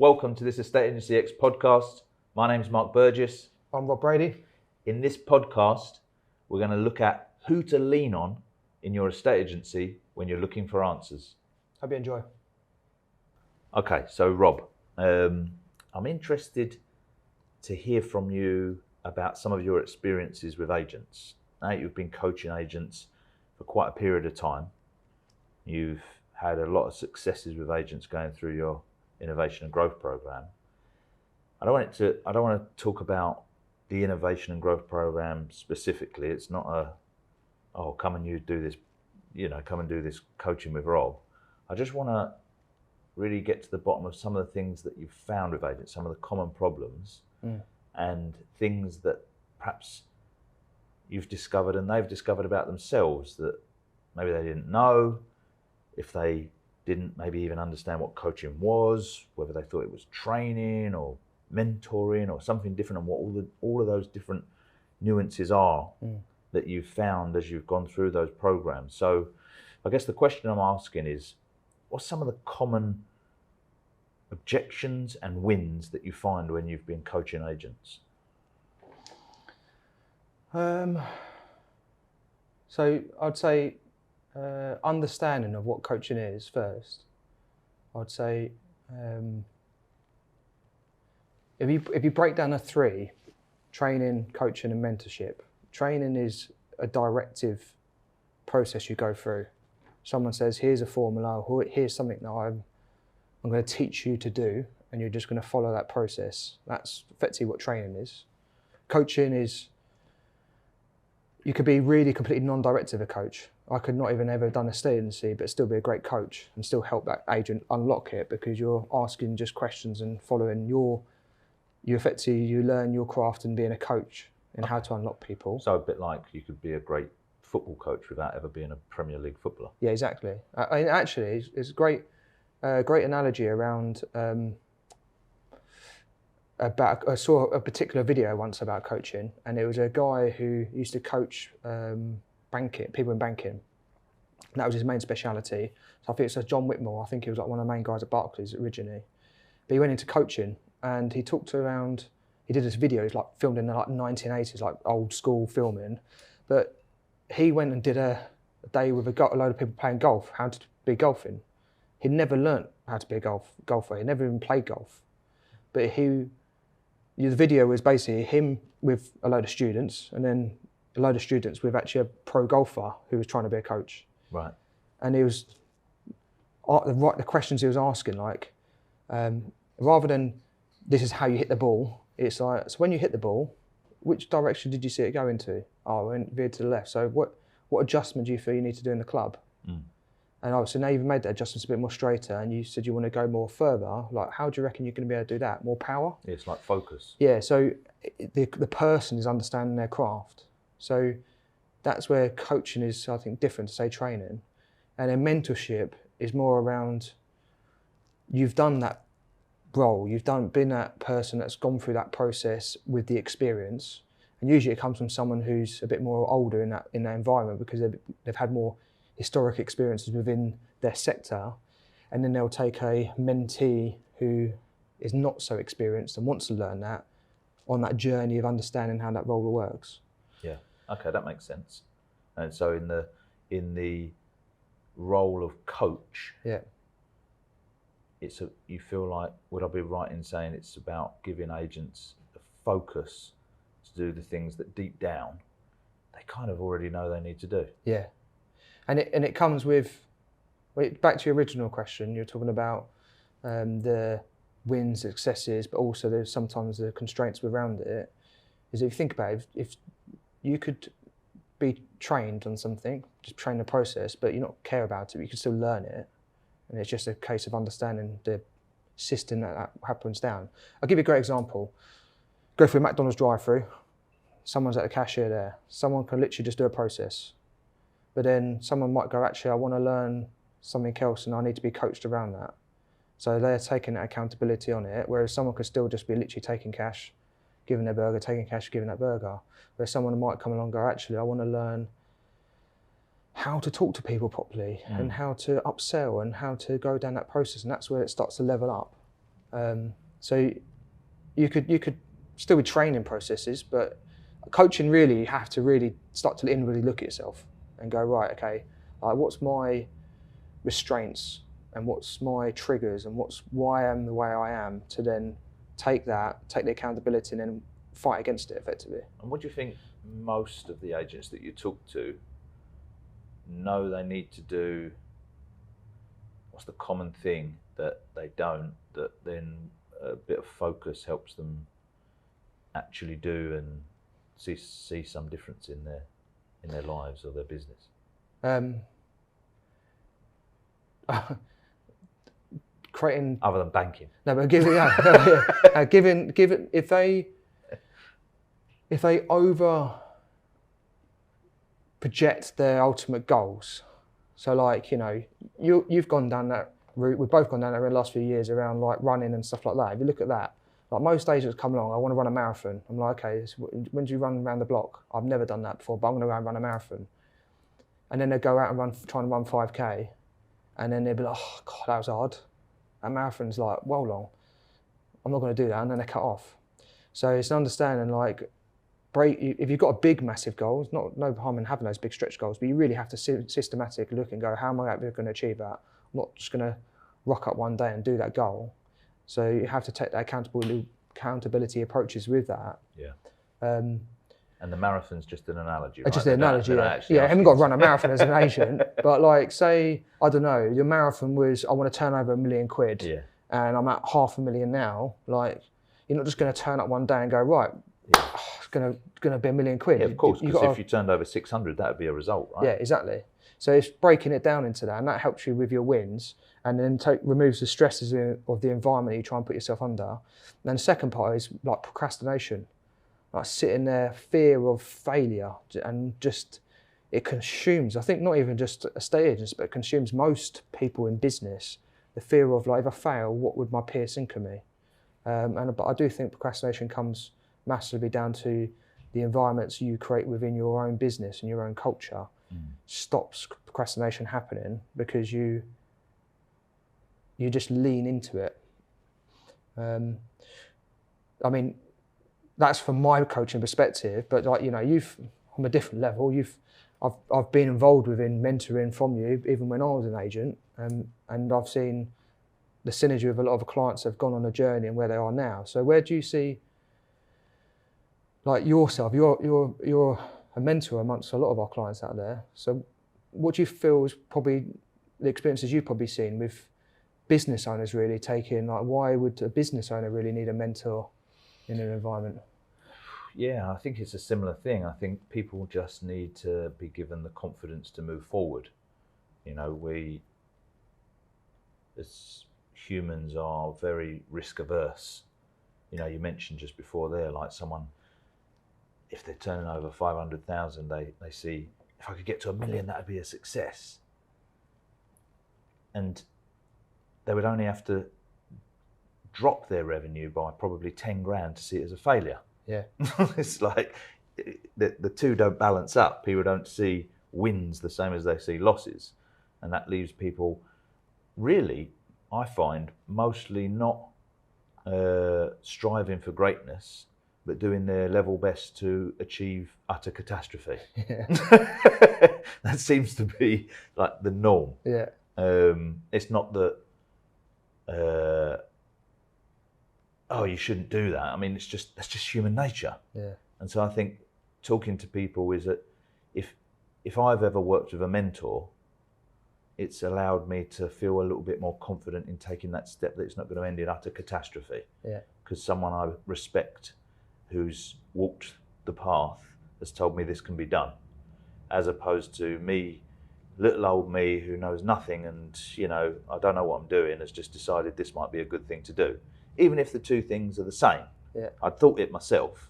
Welcome to this Estate Agency X podcast. My name is Mark Burgess. I'm Rob Brady. In this podcast, we're going to look at who to lean on in your estate agency when you're looking for answers. Hope you enjoy. Okay, so Rob, I'm interested to hear from you about some of your experiences with agents. Now you've been coaching agents for quite a period of time. You've had a lot of successes with agents going through your innovation and growth program. I don't want to talk about the innovation and growth program specifically. It's not come and do this coaching with Rob. I just want to really get to the bottom of some of the things that you've found with agents, some of the common problems and things that perhaps you've discovered and they've discovered about themselves that maybe they didn't know, if they didn't maybe even understand what coaching was, whether they thought it was training or mentoring or something different, and what all of those different nuances are that you've found as you've gone through those programs. So I guess the question I'm asking is, what's some of the common objections and wins that you find when you've been coaching agents? So I'd say understanding of what coaching is first. I'd say if you break down the three, training, coaching and mentorship. Training is a directive process you go through. Someone says, here's a formula, or here's something that I'm going to teach you to do, and you're just going to follow that process. That's effectively what training is. Coaching is, you could be really completely non-directive a coach. I could not even ever have done a estate agency, but still be a great coach and still help that agent unlock it, because you're asking just questions and following you learn your craft and being a coach and how to unlock people. So a bit like you could be a great football coach without ever being a Premier League footballer. Yeah, exactly. Actually, it's a great analogy around. I saw a particular video once about coaching, and it was a guy who used to coach people in banking. And that was his main speciality. So I think it's John Whitmore. I think he was like one of the main guys at Barclays originally. But he went into coaching, and he talked around. He did this video, like filmed in the 1980s, like old school filming. But he went and did a day with a load of people playing golf, how to be golfing. He'd never learnt how to be a golfer. He never even played golf. But the video was basically him with a load of students, and then a load of students with actually a pro golfer who was trying to be a coach. Right. And he was, the questions he was asking, like, rather than this is how you hit the ball, it's like, so when you hit the ball, which direction did you see it go into? Oh, it went veered to the left. So what adjustment do you feel you need to do in the club? And obviously now you've made that adjustment a bit more straighter, and you said you want to go more further. Like, how do you reckon you're going to be able to do that? More power? Yeah, it's like focus. Yeah, so the person is understanding their craft. So that's where coaching is, I think, different to, say, training. And then mentorship is more around, you've done that role, been that person that's gone through that process with the experience. And usually it comes from someone who's a bit more older in that environment, because they've had more historic experiences within their sector, and then they'll take a mentee who is not so experienced and wants to learn that on that journey of understanding how that role works. Yeah, okay, that makes sense. And so in the role of coach, you feel like, would I be right in saying it's about giving agents the focus to do the things that deep down they kind of already know they need to do? Yeah. And it comes with, back to your original question, you're talking about the wins, successes, but also there's sometimes the constraints around it. Is if you think about it, if you could be trained on something, just train the process, but you not care about it, but you can still learn it. And it's just a case of understanding the system that happens down. I'll give you a great example. Go through a McDonald's drive-through, someone's at the cashier there. Someone can literally just do a process. But then someone might go, actually, I want to learn something else and I need to be coached around that. So they're taking that accountability on it, whereas someone could still just be literally taking cash, giving their burger, taking cash, giving that burger. Whereas someone might come along and go, actually, I want to learn how to talk to people properly and how to upsell and how to go down that process. And that's where it starts to level up. So you could still be training processes, but coaching really, you have to really start to inwardly look at yourself and go, right, okay, what's my restraints and what's my triggers and why I am the way I am, to then take the accountability and then fight against it effectively. And what do you think most of the agents that you talk to know they need to do? What's the common thing that they don't, that then a bit of focus helps them actually do and see some difference in their lives or their business? Creating, other than banking. No, but given if they over project their ultimate goals. So like, you've gone down that route, we've both gone down that route in the last few years around like running and stuff like that. If you look at that, like most agents come along, I want to run a marathon. I'm like, okay, when do you run around the block? I've never done that before, but I'm going to go and run a marathon. And then they go out and try and run 5K. And then they'll be like, oh God, that was hard. That marathon's like well long. I'm not going to do that. And then they cut off. So it's an understanding, like, if you've got a big, massive goal, it's no harm in having those big stretch goals, but you really have to systematically look and go, how am I going to achieve that? I'm not just going to rock up one day and do that goal. So you have to take that accountability approaches with that. Yeah. And the marathon's just an analogy, right? Just an analogy, yeah. Yeah, I haven't got to run a marathon as an agent, but like, say, I don't know, your marathon was, I want to turn over £1 million, yeah, and I'm at $500,000 now. Like, you're not just going to turn up one day and go, right, yeah, it's going to be £1 million. Yeah, of course, because if you turned over 600, that would be a result, right? Yeah, exactly. So it's breaking it down into that, and that helps you with your wins, and then removes the stresses of the environment you try and put yourself under. And then the second part is like procrastination. Like sitting there, fear of failure, and just, it consumes, I think not even just estate agents, but it consumes most people in business, the fear of like, if I fail, what would my peers think of me? But I do think procrastination comes massively down to the environments you create within your own business and your own culture. Stops procrastination happening because you just lean into it. I mean, that's from my coaching perspective, but like, you've on a different level, I've been involved within mentoring from you, even when I was an agent, and I've seen the synergy of a lot of the clients that have gone on a journey and where they are now. So where do you see, like, yourself? You're a mentor amongst a lot of our clients out there. So what do you feel is probably the experiences you've probably seen with business owners really taking, like, why would a business owner really need a mentor in an environment? Yeah, I think it's a similar thing. I think people just need to be given the confidence to move forward. We as humans are very risk averse. You mentioned just before there, like someone, if they're turning over 500,000, they see, if I could get to $1 million, that would be a success. And they would only have to drop their revenue by probably 10 grand to see it as a failure. Yeah. It's like the two don't balance up. People don't see wins the same as they see losses. And that leaves people really, I find, mostly not striving for greatness, but doing their level best to achieve utter catastrophe. Yeah. That seems to be like the norm. Yeah. It's not that, oh, you shouldn't do that. I mean, that's just human nature. Yeah. And so I think talking to people is that if I've ever worked with a mentor, it's allowed me to feel a little bit more confident in taking that step that it's not going to end in utter catastrophe. Yeah. Because someone I respect who's walked the path has told me this can be done, as opposed to me, little old me who knows nothing and, I don't know what I'm doing, has just decided this might be a good thing to do. Even if the two things are the same. Yeah. I'd thought it myself.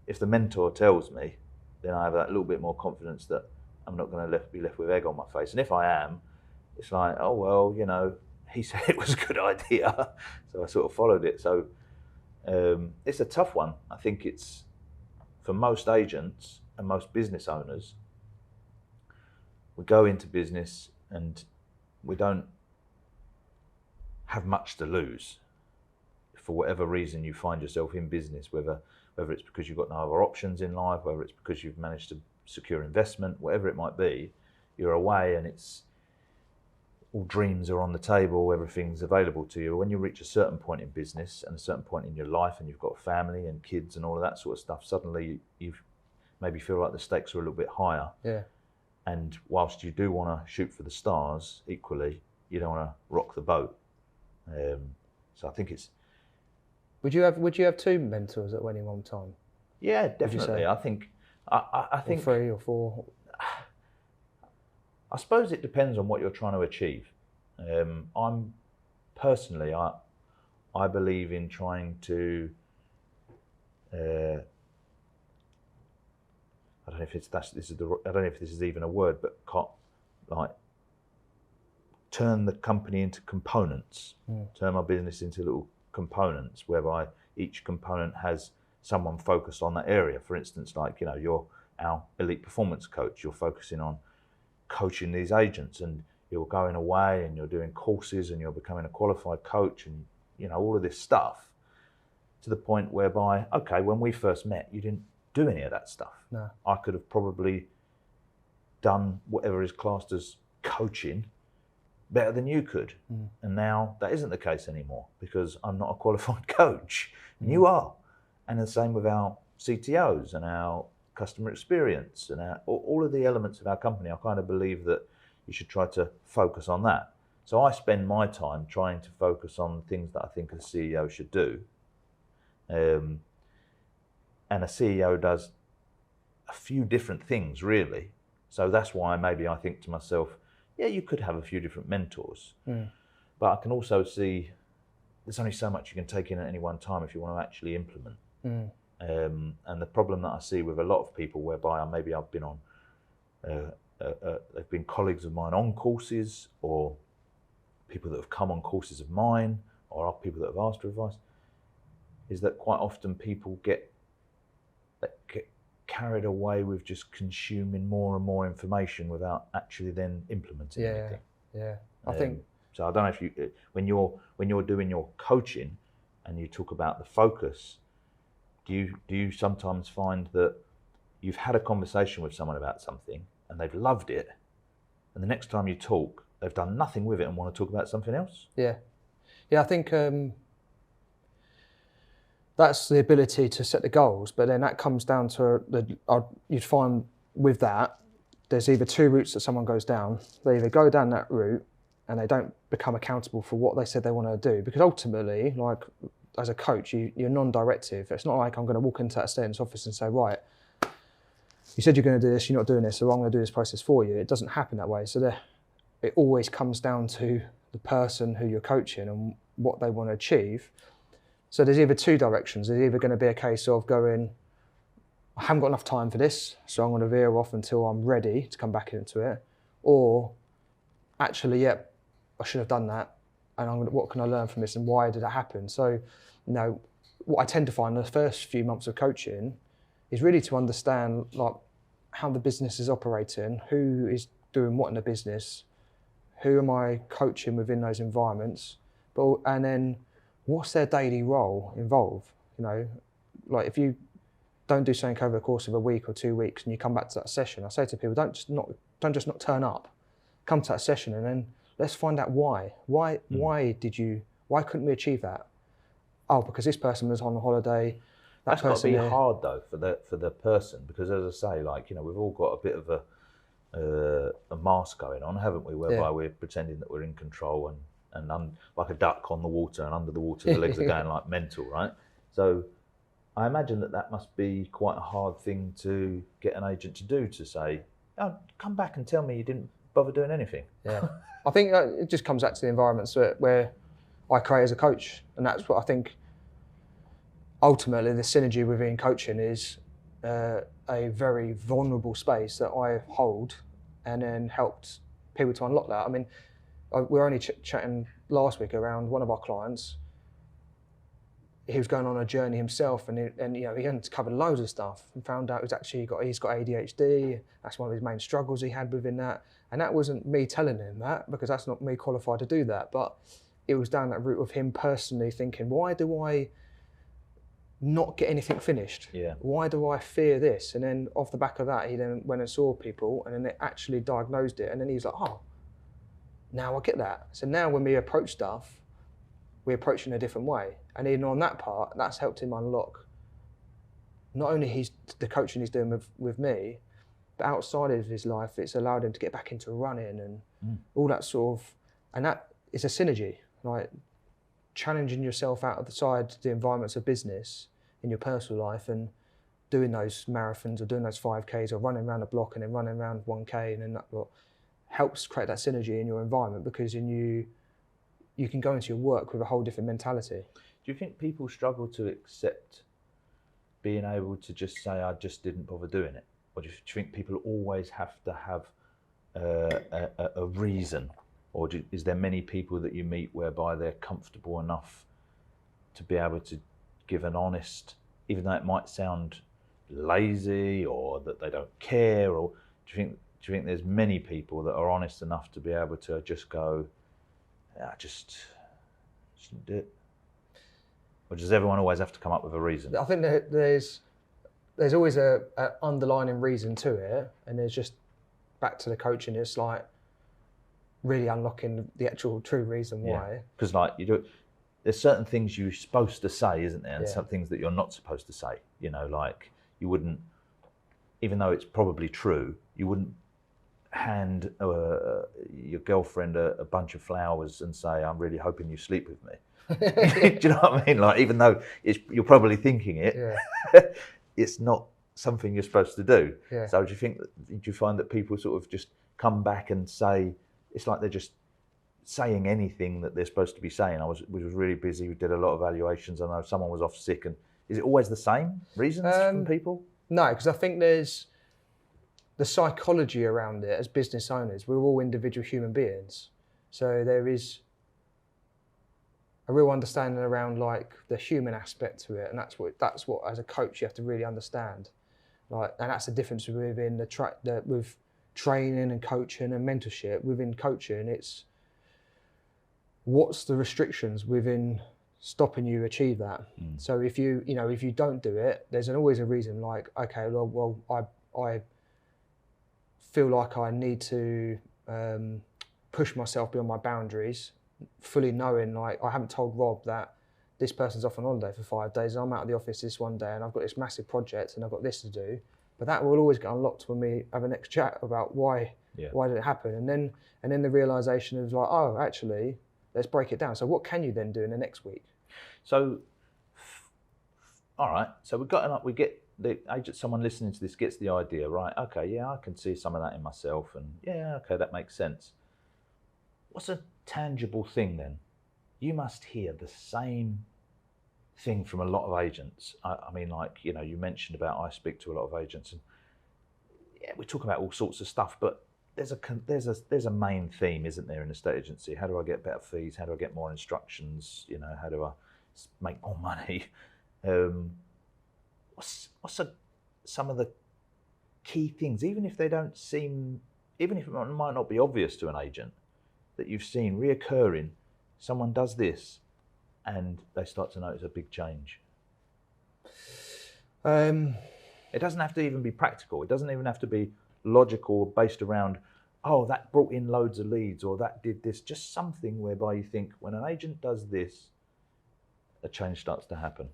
If the mentor tells me, then I have that little bit more confidence that I'm not going to be left with egg on my face. And if I am, it's like, oh, well, he said it was a good idea. So I sort of followed it. So it's a tough one. I think it's, for most agents and most business owners, we go into business and we don't have much to lose. for whatever reason you find yourself in business, whether it's because you've got no other options in life, whether it's because you've managed to secure investment, whatever it might be, you're away and it's all dreams are on the table, everything's available to you. When you reach a certain point in business and a certain point in your life and you've got a family and kids and all of that sort of stuff, suddenly you maybe feel like the stakes are a little bit higher. Yeah. And whilst you do want to shoot for the stars, equally, you don't want to rock the boat. So I think it's... Would you have two mentors at any one time? Yeah, definitely. I think... I think or 3 or 4? I suppose it depends on what you're trying to achieve. I'm personally, I believe in trying to... I don't know if I don't know if this is even a word, but like turn the company into components. Turn my business into little components, whereby each component has someone focused on that area. For instance, like, you know, you're our elite performance coach. You're focusing on coaching these agents, and you're going away and you're doing courses and you're becoming a qualified coach, and you know all of this stuff, to the point whereby, okay, when we first met, you didn't do any of that stuff. No. I could have probably done whatever is classed as coaching better than you could. And now that isn't the case anymore, because I'm not a qualified coach and you are. And the same with our CTOs and our customer experience and all of the elements of our company. I kind of believe that you should try to focus on that. So I spend my time trying to focus on things that I think a CEO should do. And a CEO does a few different things, really. So that's why maybe I think to myself, yeah, you could have a few different mentors. But I can also see there's only so much you can take in at any one time if you want to actually implement. And the problem that I see with a lot of people, whereby maybe I've been on, they've been colleagues of mine on courses, or people that have come on courses of mine, or people that have asked for advice, is that quite often people get carried away with just consuming more and more information without actually then implementing anything. Yeah. I think so. I don't know if you, when you're doing your coaching and you talk about the focus, do you sometimes find that you've had a conversation with someone about something and they've loved it, and the next time you talk, they've done nothing with it and want to talk about something else? Yeah. I think that's the ability to set the goals, but then that comes down to you'd find with that, there's either 2 routes that someone goes down. They either go down that route and they don't become accountable for what they said they want to do, because ultimately, like as a coach, you're non-directive. It's not like I'm going to walk into that student's office and say, right, you said you're going to do this, you're not doing this, so I'm going to do this process for you. It doesn't happen that way. So it always comes down to the person who you're coaching and what they want to achieve. So there's either 2 directions. There's either going to be a case of going, I haven't got enough time for this, so I'm going to veer off until I'm ready to come back into it. Or actually, yep, I should have done that, and what can I learn from this, and why did it happen? So, you know, what I tend to find in the first few months of coaching is really to understand like how the business is operating, who is doing what in the business, who am I coaching within those environments, and then what's their daily role involved? You know, like if you don't do something over the course of a week or 2 weeks and you come back to that session, I say to people, don't just not turn up. Come to that session and then let's find out why. Why couldn't we achieve that? Oh, because this person was on holiday. That's got to be hard though for the person, because as I say, like, you know, we've all got a bit of a mask going on, haven't we? Whereby we're pretending that we're in control and like a duck on the water, and under the water the legs are going like mental, right? So I imagine that must be quite a hard thing to get an agent to do, to say, oh, come back and tell me you didn't bother doing anything. Yeah, I think it just comes back to the environments where I create as a coach, and that's what I think ultimately the synergy within coaching is a very vulnerable space that I hold, and then helped people to unlock that. I mean, we were only chatting last week around one of our clients. He was going on a journey himself, and you know, he hadn't covered loads of stuff, and found out he's got ADHD. That's one of his main struggles he had within that. And that wasn't me telling him that, because that's not me qualified to do that. But it was down that route of him personally thinking, why do I not get anything finished? Yeah. Why do I fear this? And then off the back of that, he then went and saw people, and then they actually diagnosed it. And then he was like, oh, now I get that. So now when we approach stuff, we approach it in a different way. And even on that part, that's helped him unlock not only the coaching he's doing with me, but outside of his life, it's allowed him to get back into running and all that sort of, and that is a synergy, like challenging yourself out of the environments of business in your personal life and doing those marathons or doing those 5Ks or running around the block and then running around 1K and then that helps create that synergy in your environment, because you can go into your work with a whole different mentality. Do you think people struggle to accept being able to just say, I just didn't bother doing it? Or do you think people always have to have a reason? Or is there many people that you meet whereby they're comfortable enough to be able to give an honest, even though it might sound lazy or that they don't care? Or do you think there's many people that are honest enough to be able to just go, I just didn't do it? Or does everyone always have to come up with a reason? I think that there's always a underlying reason to it, and there's just back to the coaching. It's like really unlocking the actual true reason why. Because like there's certain things you're supposed to say, isn't there, and some things that you're not supposed to say. You know, like you wouldn't, even though it's probably true, you wouldn't hand your girlfriend a bunch of flowers and say, I'm really hoping you sleep with me. Do you know what I mean? Like, even though you're probably thinking it, it's not something you're supposed to do. Yeah. So do you find that people sort of just come back and say, it's like they're just saying anything that they're supposed to be saying? We was really busy, we did a lot of evaluations, I know someone was off sick, and is it always the same reasons from people? No, because I think there's the psychology around it. As business owners, we're all individual human beings, so there is a real understanding around like the human aspect to it, and that's what as a coach you have to really understand. Like, and that's the difference within with training and coaching and mentorship. Within coaching, it's what's the restrictions within stopping you achieve that. So if you don't do it, there's always a reason. Like, okay, well I feel like I need to push myself beyond my boundaries, fully knowing, like, I haven't told Rob that this person's off on holiday for 5 days, and I'm out of the office this one day, and I've got this massive project, and I've got this to do. But that will always get unlocked when we have a next chat about why did it happen, and then the realization of like, oh, actually, let's break it down. So what can you then do in the next week? So, all right. So we get the agent. Someone listening to this gets the idea, right? Okay, yeah, I can see some of that in myself, and yeah, okay, that makes sense. What's a tangible thing then? You must hear the same thing from a lot of agents. I mean, like, you know, you mentioned about, I speak to a lot of agents, and yeah, we talk about all sorts of stuff, but there's a main theme, isn't there, in a estate agency? How do I get better fees? How do I get more instructions? You know, how do I make more money? What's some of the key things, even if it might not be obvious to an agent, that you've seen reoccurring? Someone does this and they start to notice a big change. It doesn't have to even be practical. It doesn't even have to be logical, based around, oh, that brought in loads of leads, or that did this. Just something whereby you think, when an agent does this, a change starts to happen.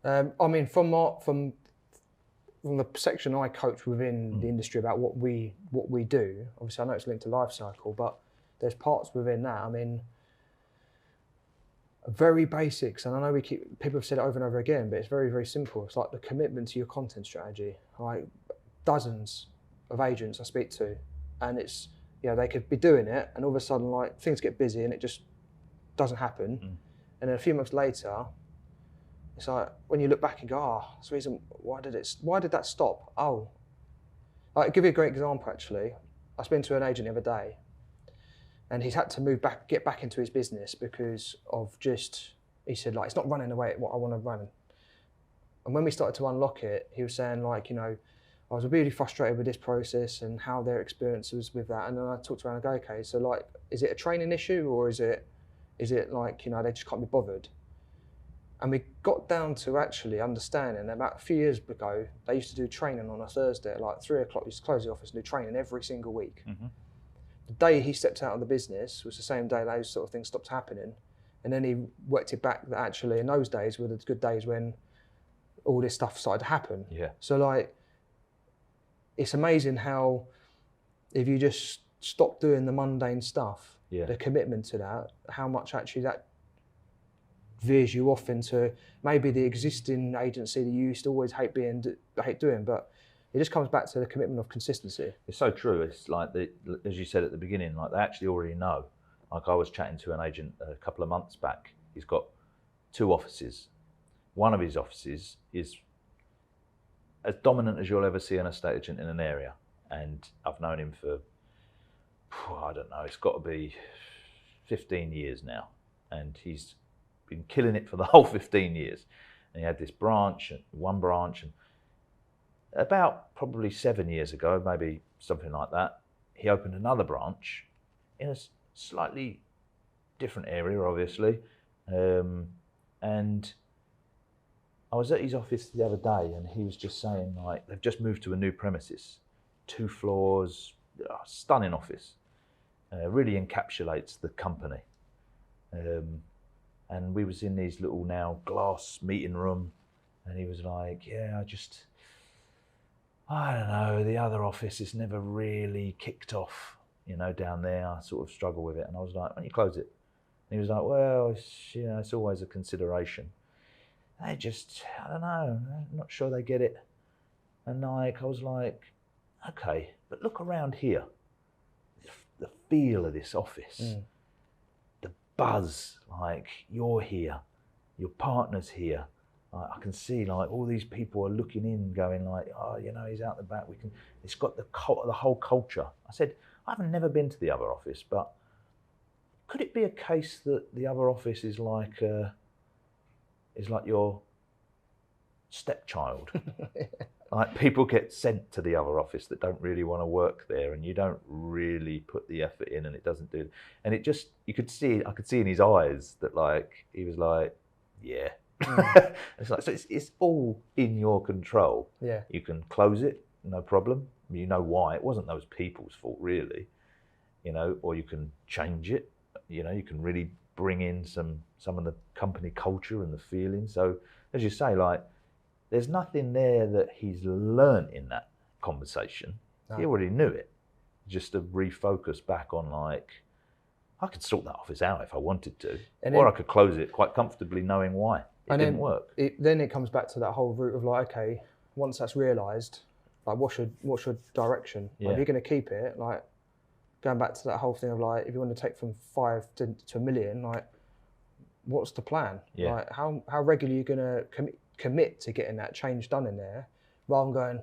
I mean, from the section I coach within the industry about what we do, obviously I know it's linked to life cycle, but there's parts within that. I mean, very basics, and I know people have said it over and over again, but it's very, very simple. It's like the commitment to your content strategy. Like, dozens of agents I speak to, and it's, they could be doing it, and all of a sudden, like, things get busy and it just doesn't happen. And then a few months later, it's like, when you look back and go, that's the reason, why did that stop? Oh, I'll give you a great example, actually. I spoke to an agent the other day, and he's had to get back into his business because of he said, like, it's not running the way what I want to run. And when we started to unlock it, he was saying, like, I was really frustrated with this process and how their experience was with that. And then I talked around and go, okay, so like, is it a training issue or is it like, you know, they just can't be bothered? And we got down to actually understanding that about a few years ago, they used to do training on a Thursday at like 3 o'clock. Used to close the office and do training every single week. Mm-hmm. The day he stepped out of the business was the same day those sort of things stopped happening. And then he worked it back that actually in those days were the good days when all this stuff started to happen. Yeah. So like, it's amazing how if you just stop doing the mundane stuff, the commitment to that, how much actually that veers you off into maybe the existing agency that you used to always hate doing, but it just comes back to the commitment of consistency. It's so true. It's like, as you said at the beginning, like they actually already know. Like I was chatting to an agent a couple of months back. He's got 2 offices. One of his offices is as dominant as you'll ever see an estate agent in an area. And I've known him for, I don't know, it's got to be 15 years now. And he's been killing it for the whole 15 years. And he had this one branch, and about probably 7 years ago, maybe something like that, he opened another branch in a slightly different area, obviously. And I was at his office the other day and he was just saying, like, they've just moved to a new premises, 2 floors, stunning office. Really encapsulates the company. And we was in these little now glass meeting room, and he was like, yeah, I don't know, the other office is never really kicked off, you know, down there. I sort of struggle with it. And I was like, why don't you close it? And he was like, well, it's always a consideration. I don't know, I'm not sure they get it. And like, I was like, okay, but look around here. The feel of this office, the buzz, like you're here, your partner's here. I can see like all these people are looking in going like, oh, you know, he's out the back. It's got the whole culture. I said, I've never been to the other office, but could it be a case that the other office is like your stepchild? Like people get sent to the other office that don't really want to work there, and you don't really put the effort in, and it doesn't do. And it just, I could see in his eyes that like he was like, yeah. It's like, so it's all in your control. Yeah. You can close it, no problem. You know why? It wasn't those people's fault, really. You know, or you can change it. You know, you can really bring in some of the company culture and the feeling. So, as you say, like, there's nothing there that he's learned in that conversation. No. He already knew it. Just to refocus back on, like, I could sort that office out if I wanted to, or I could close it quite comfortably knowing why. It didn't work. Then it comes back to that whole route of like, okay, once that's realised, like, what's your direction? Yeah. Like, if you're going to keep it, like, going back to that whole thing of like, if you want to take from 5 to $1 million, like, what's the plan? Yeah. Like, how regularly are you going to commit to getting that change done in there, rather than going,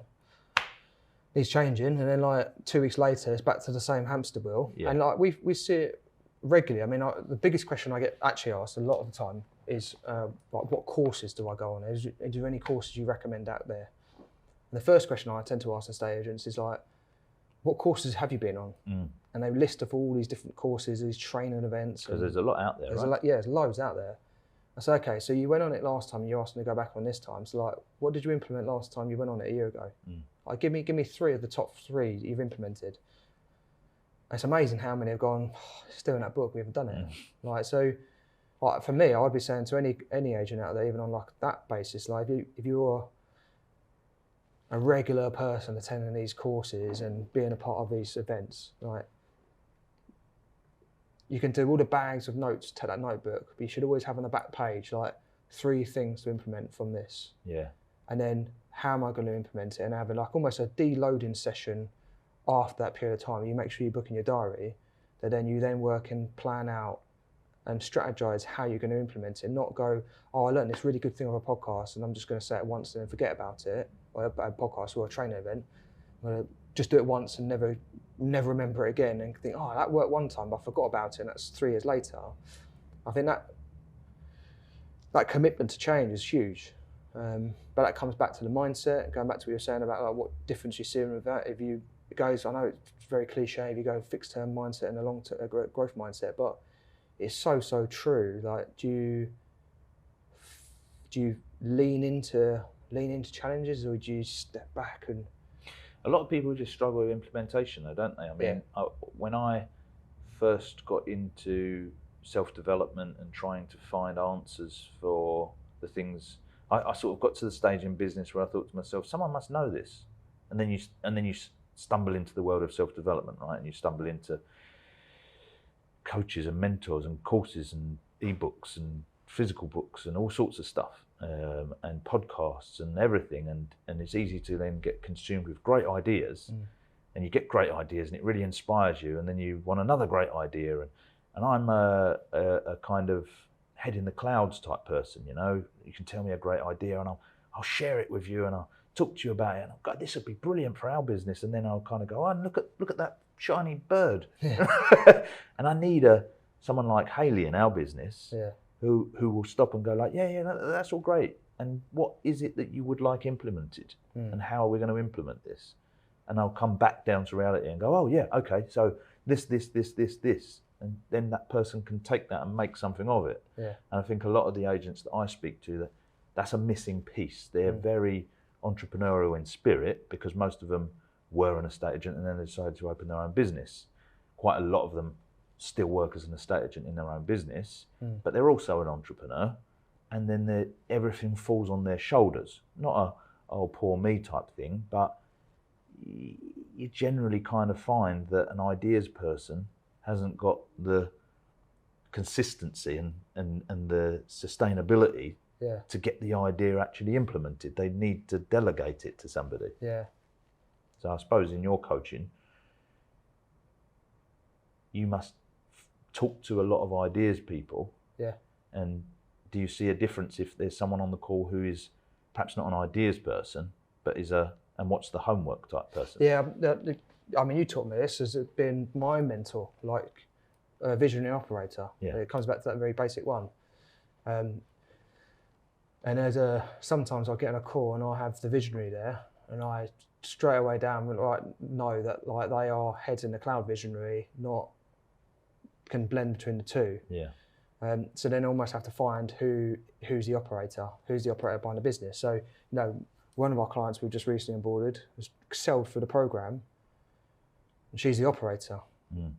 he's changing, and then like 2 weeks later, it's back to the same hamster wheel. Yeah. And like we see it regularly. I mean, the biggest question I get actually asked a lot of the time is like, what courses do I go on? Is there any courses you recommend out there? And the first question I tend to ask estate agents is like, what courses have you been on? And they list of all these different courses, these training events. Because there's a lot out there, right? There's loads out there. I say, okay, so you went on it last time, you asked me to go back on this time. So like, what did you implement last time you went on it a year ago? Like, give me 3 of the top 3 that you've implemented. It's amazing how many have gone, still in that book, we haven't done it. Like, so like, for me, I'd be saying to any agent out there, even on like that basis, like if you're a regular person attending these courses and being a part of these events, like, you can do all the bags of notes, take that notebook, but you should always have on the back page like 3 things to implement from this. Yeah. And then how am I going to implement it? And have like almost a deloading session after that period of time. You make sure you book in your diary, that then you then work and plan out and strategize how you're going to implement it. Not go, oh, I learned this really good thing on a podcast and I'm just going to say it once and then forget about it, or a podcast or a training event. I'm going to just do it once and never remember it again and think, oh, that worked one time, but I forgot about it, and that's 3 years later. I think that commitment to change is huge. But that comes back to the mindset, going back to what you were saying about like what difference you see with that. If you it goes, I know it's very cliche, if you go fixed term mindset and a long term growth mindset, but it's so true. Like, do you lean into challenges, or do you step back and? A lot of people just struggle with implementation, though, don't they? I mean, when I first got into self-development and trying to find answers for the things, I sort of got to the stage in business where I thought to myself, someone must know this, and then you stumble into the world of self-development, right? And you stumble into coaches and mentors and courses and ebooks and physical books and all sorts of stuff, and podcasts and everything, and it's easy to then get consumed with great ideas, and you get great ideas and it really inspires you, and then you want another great idea, and I'm a kind of head in the clouds type person, you know. You can tell me a great idea and I'll share it with you and I'll talk to you about it, and I'll go, this would be brilliant for our business, and then I'll kind of go, oh, look at that shiny bird. And I need someone like Hayley in our business, who will stop and go like, yeah, that's all great, and what is it that you would like implemented, and how are we going to implement this? And I'll come back down to reality and go, oh yeah, okay, so this, and then that person can take that and make something of it. And I think a lot of the agents that I speak to, that's a missing piece. They're very entrepreneurial in spirit, because most of them were an estate agent and then they decided to open their own business. Quite a lot of them still work as an estate agent in their own business, but they're also an entrepreneur, and then everything falls on their shoulders. Not a oh poor me type thing, but you generally kind of find that an ideas person hasn't got the consistency and the sustainability to get the idea actually implemented. They need to delegate it to somebody. So I suppose in your coaching, you must talk to a lot of ideas people. And do you see a difference if there's someone on the call who is perhaps not an ideas person, but is and what's the homework type person? I mean, you taught me this as being my mentor, like a visionary operator. It comes back to that very basic one. And sometimes I'll get on a call and I'll have the visionary there, and I straight away know that like they are heads in the cloud visionary, not can blend between the two. So then almost have to find who's the operator behind the business. So, you know, one of our clients we've just recently onboarded was excelled for the program, and she's the operator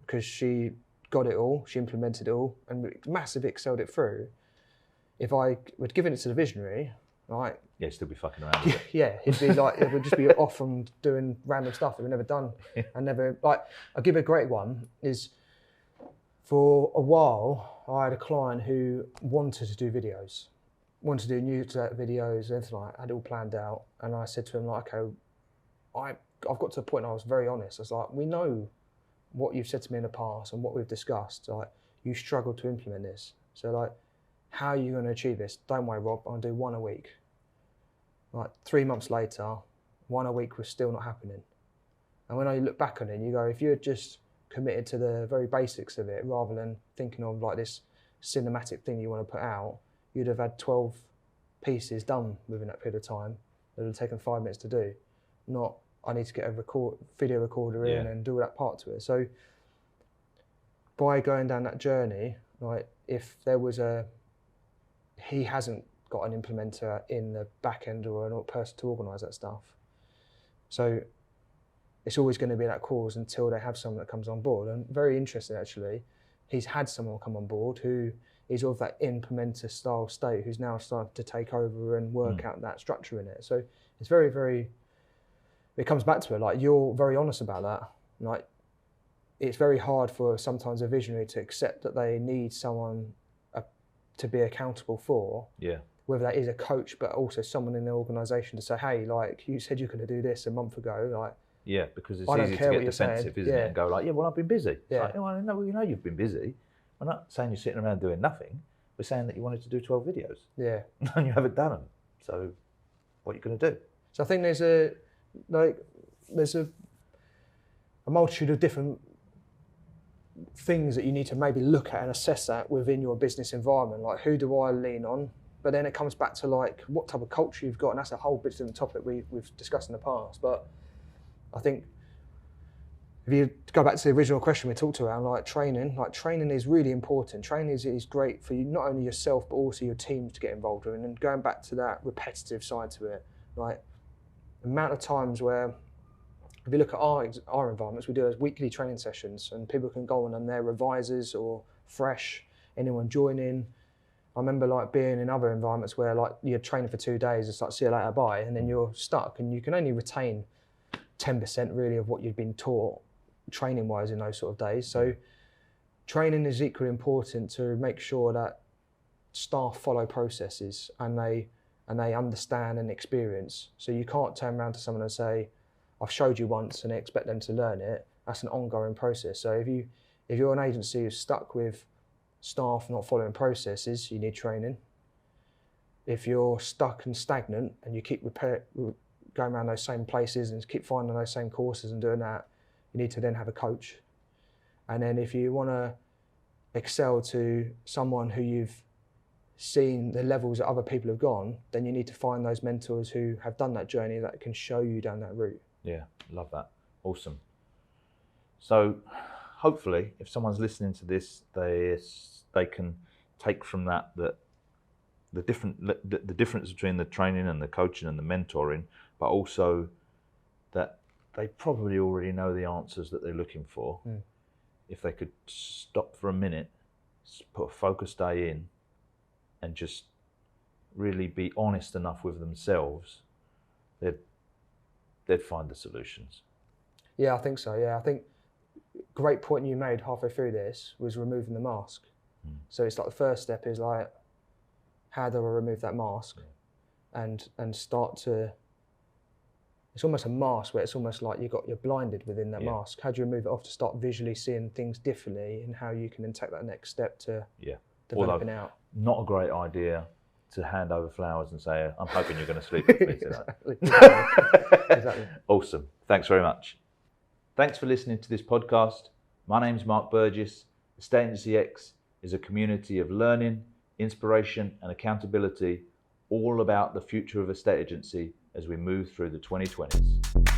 because she got it all, she implemented it all, and massively excelled it through. If I would given it to the visionary, right? Yeah, still be fucking around with it. He'd be like, it would just be off from doing random stuff that we've never done, and never like. I'll give a great one is. For a while, I had a client who wanted to do videos, wanted to do newsletter videos, everything like that. I had it all planned out, and I said to him like, okay, I've got to a point. I was very honest. I was like, we know what you've said to me in the past and what we've discussed. Like, you struggled to implement this. So like, how are you going to achieve this? Don't worry, Rob. I'll do one a week. Like 3 months later, one a week was still not happening. And when I look back on it, you go, if you had just committed to the very basics of it rather than thinking of like this cinematic thing you want to put out, you'd have had 12 pieces done within that period of time that would have taken 5 minutes to do. Not, I need to get a video recorder in and do all that part to it. So by going down that journey, like if there was he hasn't got an implementer in the back end or a person to organise that stuff. So it's always going to be that cause until they have someone that comes on board. And very interesting, actually, he's had someone come on board who is of that implementer style state, who's now starting to take over and work out that structure in it. So it's very, very, it comes back to it, like you're very honest about that. Like it's very hard for sometimes a visionary to accept that they need someone to be accountable for. Whether that is a coach, but also someone in the organisation to say, hey, like you said you're going to do this a month ago, like, because it's easy to get defensive, isn't it? And go like, well, I've been busy. It's like, well, no, you've been busy. We're not saying you're sitting around doing nothing. We're saying that you wanted to do 12 videos. And you haven't done them. So what are you going to do? So I think there's a multitude of different things that you need to maybe look at and assess that within your business environment. Like, who do I lean on? But then it comes back to like what type of culture you've got, and that's a whole bit different topic we've discussed in the past. But I think if you go back to the original question we talked around, like training is really important. Training is great for you, not only yourself, but also your teams to get involved in. And going back to that repetitive side to it, like the amount of times where, if you look at our environments, we do those weekly training sessions and people can go on and they're revisers or fresh, anyone joining. I remember like being in other environments where like you're training for 2 days, it's like see you later, bye, and then you're stuck and you can only retain 10% really of what you've been taught training wise in those sort of days. So training is equally important to make sure that staff follow processes and they understand and experience. So you can't turn around to someone and say, I've showed you once and expect them to learn it. That's an ongoing process. So if you're an agency who's stuck with staff not following processes, you need training. If you're stuck and stagnant and you keep going around those same places and keep finding those same courses and doing that, you need to then have a coach. And then if you want to excel to someone who you've seen the levels that other people have gone, then you need to find those mentors who have done that journey that can show you down that route. Yeah, love that. Awesome. So hopefully if someone's listening to this, they can take from that the difference between the training and the coaching and the mentoring, but also that they probably already know the answers that they're looking for. If they could stop for a minute, put a focus day in and just really be honest enough with themselves, they'd find the solutions. Yeah, I think so. Yeah, I think great point you made halfway through this was removing the mask. So it's like the first step is like, how do I remove that mask? And start to, it's almost a mask where it's almost like you're blinded within that mask. How do you remove it off to start visually seeing things differently and how you can then take that next step to developing out? Not a great idea to hand over flowers and say, I'm hoping you're going to sleep with me tonight. Exactly. Awesome. Thanks very much. Thanks for listening to this podcast. My name's Mark Burgess. Estate Agency X is a community of learning, inspiration and accountability, all about the future of estate agency as we move through the 2020s.